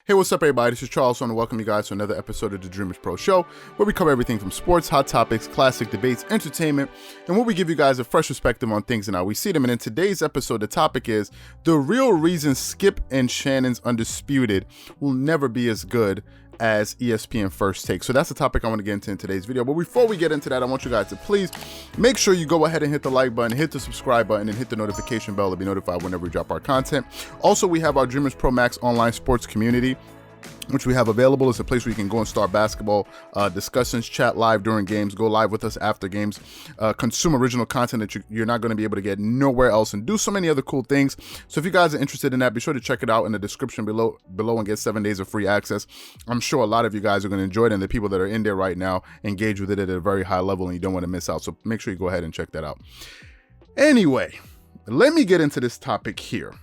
Hey, what's up, everybody? This is Charles. I want to welcome you guys to another episode of the Dreamerspro Show, where we cover everything from sports, hot topics, classic debates, entertainment, and where we give you guys a fresh perspective on things and how we see them. And in today's episode, the topic is the real reason Skip and Shannon's Undisputed will never be as good as ESPN First Take. So that's the topic I want to get into in today's video. But before we get into that, I want you guys to please make sure you go ahead and hit the like button, hit the subscribe button, and hit the notification bell to be notified whenever we drop our content. Also, we have our Dreamerspro Max online sports community, which we have available. It's a place where you can go and start basketball discussions, chat live during games, go live with us after games, consume original content that you're not going to be able to get nowhere else, and do so many other cool things. So if you guys are interested in that, be sure to check it out in the description below and get 7 days of free access. I'm sure a lot of you guys are going to enjoy it, and the people that are in there right now engage with it at a very high level, and you don't want to miss out. So make sure you go ahead and check that out. Anyway, let me get into this topic here.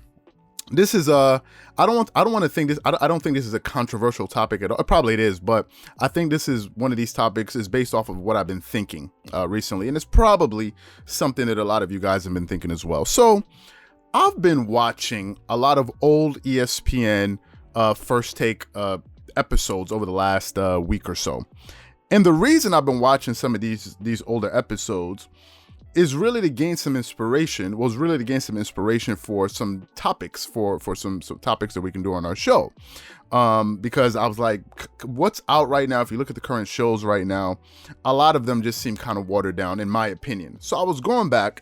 This is I don't think this is a controversial topic at all. Probably it is, but I think this is one of these topics is based off of what I've been thinking recently, and it's probably something that a lot of you guys have been thinking as well. So I've been watching a lot of old ESPN First Take episodes over the last week or so, and the reason I've been watching some of these older episodes is really to gain some inspiration, for some topics, for some topics that we can do on our show. Because I was like, what's out right now, if you look at the current shows right now, a lot of them just seem kind of watered down, in my opinion. So I was going back,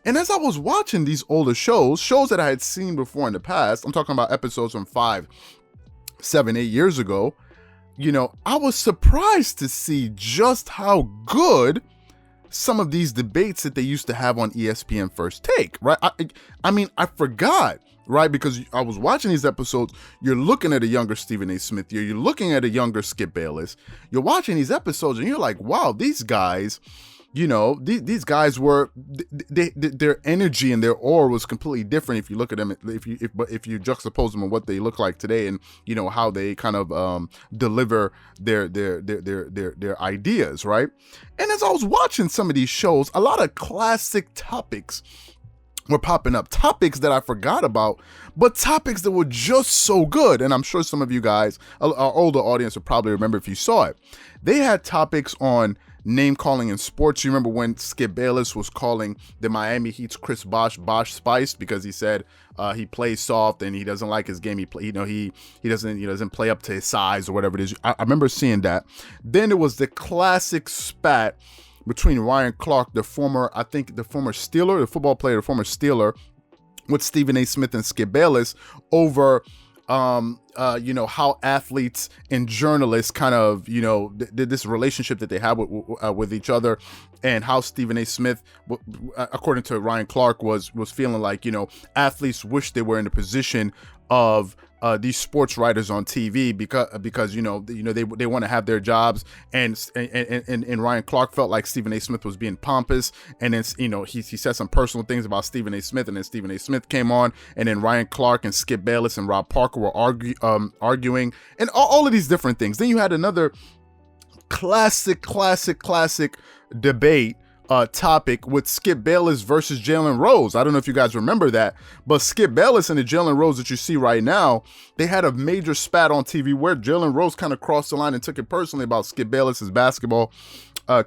and as I was watching these older shows that I had seen before in the past, I'm talking about episodes from 5, 7, 8 years ago, you know, I was surprised to see just how good some of these debates that they used to have on ESPN First Take, right? I mean, I forgot, right? Because I was watching these episodes, you're looking at a younger Stephen A. Smith, you're looking at a younger Skip Bayless, you're watching these episodes and you're like, wow, these guys, you know, these guys were, their energy and their aura was completely different if you look at them, if you juxtapose them on what they look like today, and you know how they kind of deliver their ideas, right? And as I was watching some of these shows, a lot of classic topics were popping up, topics that I forgot about, but topics that were just so good. And I'm sure some of you guys, our older audience, will probably remember if you saw it. They had topics on name calling in sports. You remember when Skip Bayless was calling the Miami Heat's Chris Bosh Spice because he said he plays soft and he doesn't like his game. He doesn't play up to his size or whatever it is. I remember seeing that. Then there was the classic spat between Ryan Clark, the former Steeler, the football player, the former Steeler, with Stephen A. Smith and Skip Bayless over you know, how athletes and journalists kind of, you know, this relationship that they have with each other, and how Stephen A. Smith, according to Ryan Clark, was feeling like, you know, athletes wish they were in the position of these sports writers on TV because you know they want to have their jobs, and Ryan Clark felt like Stephen A. Smith was being pompous, and then, you know, he said some personal things about Stephen A. Smith, and then Stephen A. Smith came on, and then Ryan Clark and Skip Bayless and Rob Parker were arguing, and all of these different things. Then you had another classic debate topic with Skip Bayless versus Jalen Rose. I don't know if you guys remember that, but Skip Bayless and the Jalen Rose that you see right now, they had a major spat on TV where Jalen Rose kind of crossed the line and took it personally about Skip Bayless's basketball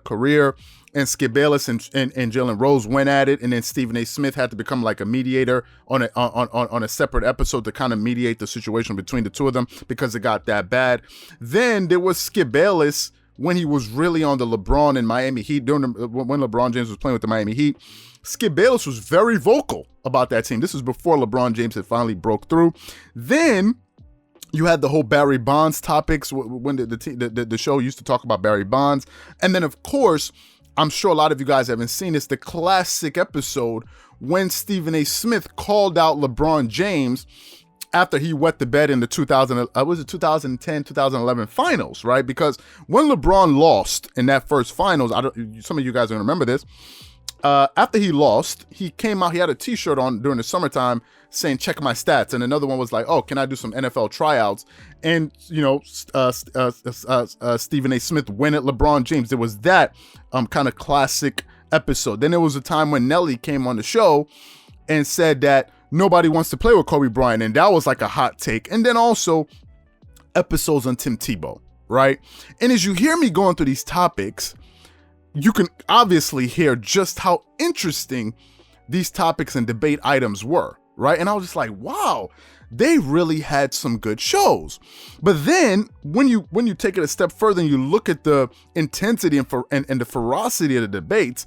career, and Skip Bayless and Jalen Rose went at it, and then Stephen A. Smith had to become like a mediator on a separate episode to kind of mediate the situation between the two of them because it got that bad. Then there was Skip Bayless when he was really on the LeBron and Miami Heat, when LeBron James was playing with the Miami Heat. Skip Bayless was very vocal about that team. This was before LeBron James had finally broke through. Then you had the whole Barry Bonds topics when the show used to talk about Barry Bonds. And then, of course, I'm sure a lot of you guys haven't seen this, the classic episode when Stephen A. Smith called out LeBron James after he wet the bed in the 2010, 2011 finals, right? Because when LeBron lost in that first finals, some of you guys are gonna remember this, after he lost, he came out, he had a t-shirt on during the summertime saying, check my stats. And another one was like, oh, can I do some NFL tryouts? And, you know, Stephen A. Smith went at LeBron James. There was that kind of classic episode. Then there was a time when Nelly came on the show and said that nobody wants to play with Kobe Bryant, and that was like a hot take. And then also episodes on Tim Tebow, right? And as you hear me going through these topics, you can obviously hear just how interesting these topics and debate items were, right? And I was just like, wow, they really had some good shows. But then when you take it a step further and you look at the intensity and the ferocity of the debates,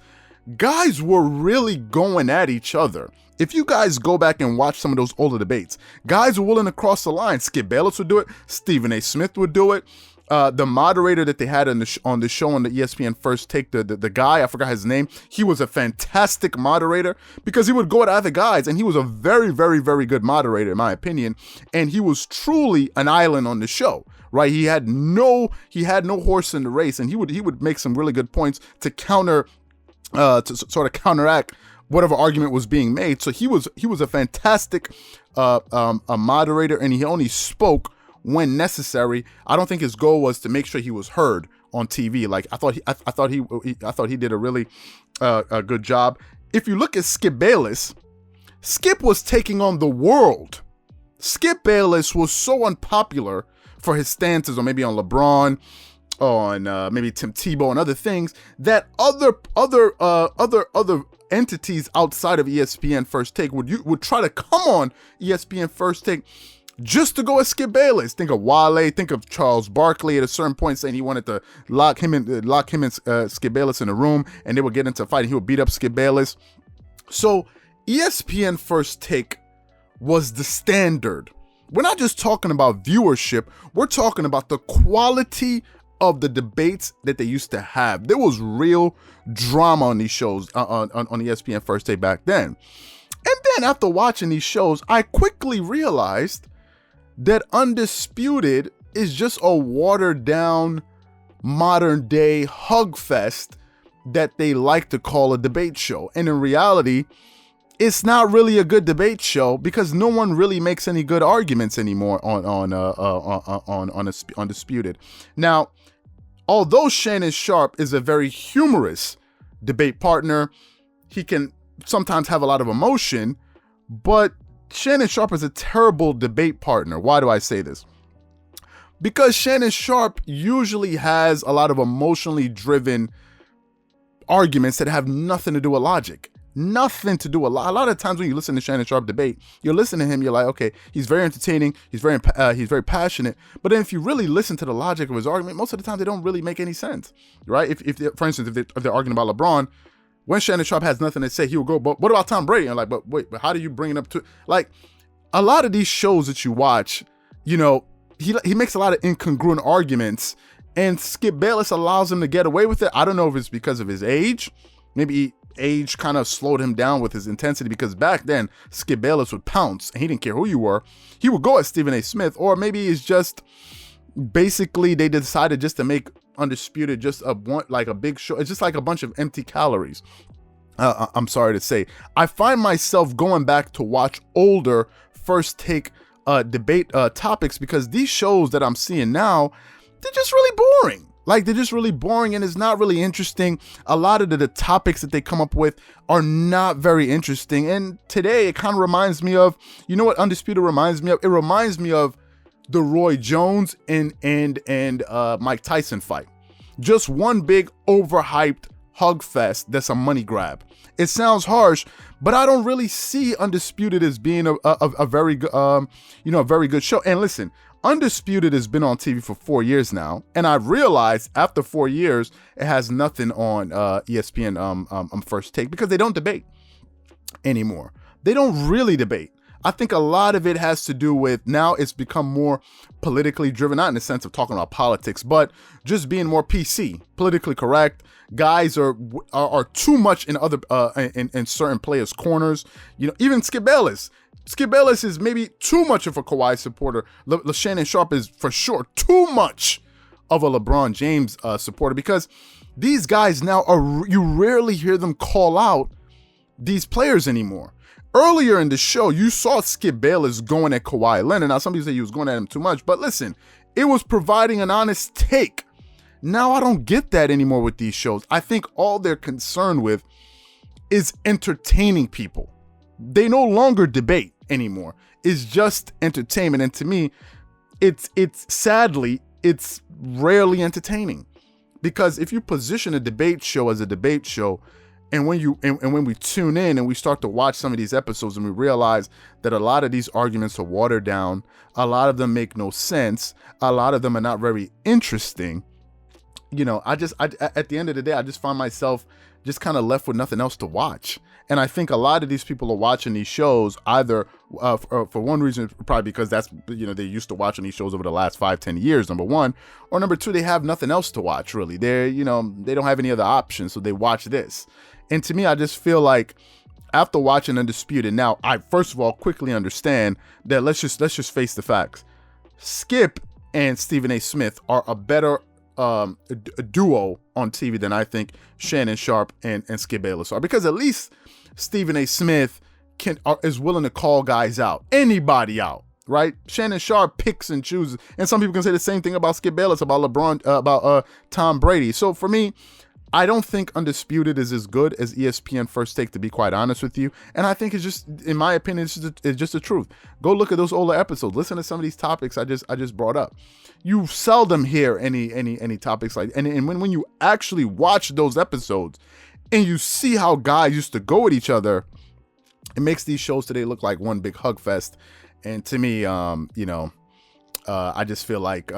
guys were really going at each other. If you guys go back and watch some of those older debates, guys were willing to cross the line. Skip Bayless would do it. Stephen A. Smith would do it. The moderator that they had on the show on the ESPN First Take, the guy, I forgot his name, he was a fantastic moderator because he would go at other guys, and he was a very, very, very good moderator in my opinion, and he was truly an island on the show, right? He had no horse in the race, and he would make some really good points to sort of counteract whatever argument was being made. So he was a fantastic a moderator, and he only spoke when necessary. I don't think his goal was to make sure he was heard on TV. Like I thought he did a really a good job. If you look at Skip Bayless, Skip was taking on the world. Skip Bayless was so unpopular for his stances, or maybe on LeBron, on maybe Tim Tebow and other things, that other entities outside of ESPN First Take would try to come on ESPN First Take just to go at Skip Bayless. Think of Wale, think of Charles Barkley at a certain point saying he wanted to lock him and Skip Bayless in a room, and they would get into a fight and he would beat up Skip Bayless. So ESPN First Take was the standard. We're not just talking about viewership, we're talking about the quality of the debates that they used to have. There was real drama on these shows on ESPN First Take back then. And then after watching these shows, I quickly realized that Undisputed is just a watered down modern day hug fest that they like to call a debate show. And in reality, it's not really a good debate show because no one really makes any good arguments anymore on Undisputed. Now, although Shannon Sharp is a very humorous debate partner, he can sometimes have a lot of emotion, but Shannon Sharp is a terrible debate partner. Why do I say this? Because Shannon Sharp usually has a lot of emotionally driven arguments that have nothing to do with logic. Nothing to do with a lot of times when you listen to Shannon Sharp debate, you're listening to him, you're like, okay, he's very entertaining, he's very passionate. But then if you really listen to the logic of his argument, most of the time they don't really make any sense, right? If for instance, if they're arguing about LeBron, when Shannon Sharp has nothing to say, he will go, but what about Tom Brady? And like, but wait, but how do you bring it up to, like, a lot of these shows that you watch, you know, he makes a lot of incongruent arguments, and Skip Bayless allows him to get away with it. I don't know if it's because of his age. Maybe age kind of slowed him down with his intensity, because back then Skip Bayless would pounce and he didn't care who you were. He would go at Stephen A. Smith, or maybe it's just basically they decided just to make Undisputed just a big show. It's just like a bunch of empty calories. I'm sorry to say. I find myself going back to watch older First Take debate topics, because these shows that I'm seeing now, they're just really boring. Like, they're just really boring, and it's not really interesting. A lot of the topics that they come up with are not very interesting. And today it kind of reminds me of, you know what Undisputed reminds me of? It reminds me of the Roy Jones and Mike Tyson fight. Just one big overhyped hug fest that's a money grab. It sounds harsh, but I don't really see Undisputed as being a very good, a very good show. And listen, Undisputed has been on TV for 4 years now, and I've realized after 4 years it has nothing on ESPN First Take, because they don't debate anymore. They don't really debate. I think a lot of it has to do with now it's become more politically driven, not in the sense of talking about politics, but just being more PC, politically correct. Guys are too much in other in certain players' corners. You know, even Skip Bayless. Skip Bayless is maybe too much of a Kawhi supporter. Shannon Sharp is for sure too much of a LeBron James supporter, because these guys now you rarely hear them call out these players anymore. Earlier in the show, you saw Skip Bayless going at Kawhi Leonard. Now, some people say he was going at him too much, but listen, it was providing an honest take. Now, I don't get that anymore with these shows. I think all they're concerned with is entertaining people. They no longer debate anymore. It's just entertainment. And to me, it's sadly, it's rarely entertaining, because if you position a debate show as a debate show, and when we tune in and we start to watch some of these episodes and we realize that a lot of these arguments are watered down, a lot of them make no sense, a lot of them are not very interesting, you know, I at the end of the day, I just find myself just kind of left with nothing else to watch. And I think a lot of these people are watching these shows either for one reason, probably because that's, you know, they're used to watching these shows over the last 5-10 years, number one, or number two, they have nothing else to watch, really. They're, you know, they don't have any other options, so they watch this. And to me, I just feel like after watching Undisputed, now I first of all quickly understand that let's just face the facts. Skip and Stephen A. Smith are a better a duo on TV than I think Shannon Sharp and Skip Bayless are, because at least Stephen A. Smith is willing to call guys out, anybody out, right? Shannon Sharp picks and chooses, and some people can say the same thing about Skip Bayless, about LeBron, about Tom Brady. So for me, I don't think Undisputed is as good as ESPN First Take, to be quite honest with you. And I think it's just, in my opinion, it's just the truth. Go look at those older episodes. Listen to some of these topics I just brought up. You seldom hear any topics like, and when you actually watch those episodes and you see how guys used to go at each other, it makes these shows today look like one big hug fest. And to me, you know, I just feel like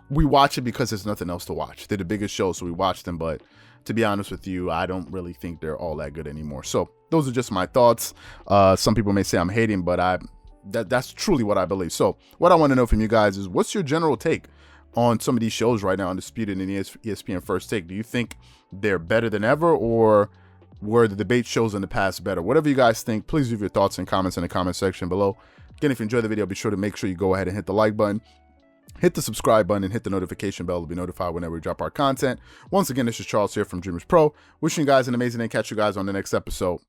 we watch it because there's nothing else to watch. They're the biggest shows, so we watch them. But to be honest with you, I don't really think they're all that good anymore. So those are just my thoughts. Some people may say I'm hating, but that's truly what I believe. So what I want to know from you guys is, what's your general take on some of these shows right now, Undisputed and ESPN First Take? Do you think they're better than ever, or were the debate shows in the past better? Whatever you guys think, please leave your thoughts and comments in the comment section below. Again, if you enjoyed the video, be sure to make sure you go ahead and hit the like button, hit the subscribe button, and hit the notification bell to be notified whenever we drop our content. Once again, this is Charles here from Dreamerspro, wishing you guys an amazing day. Catch you guys on the next episode.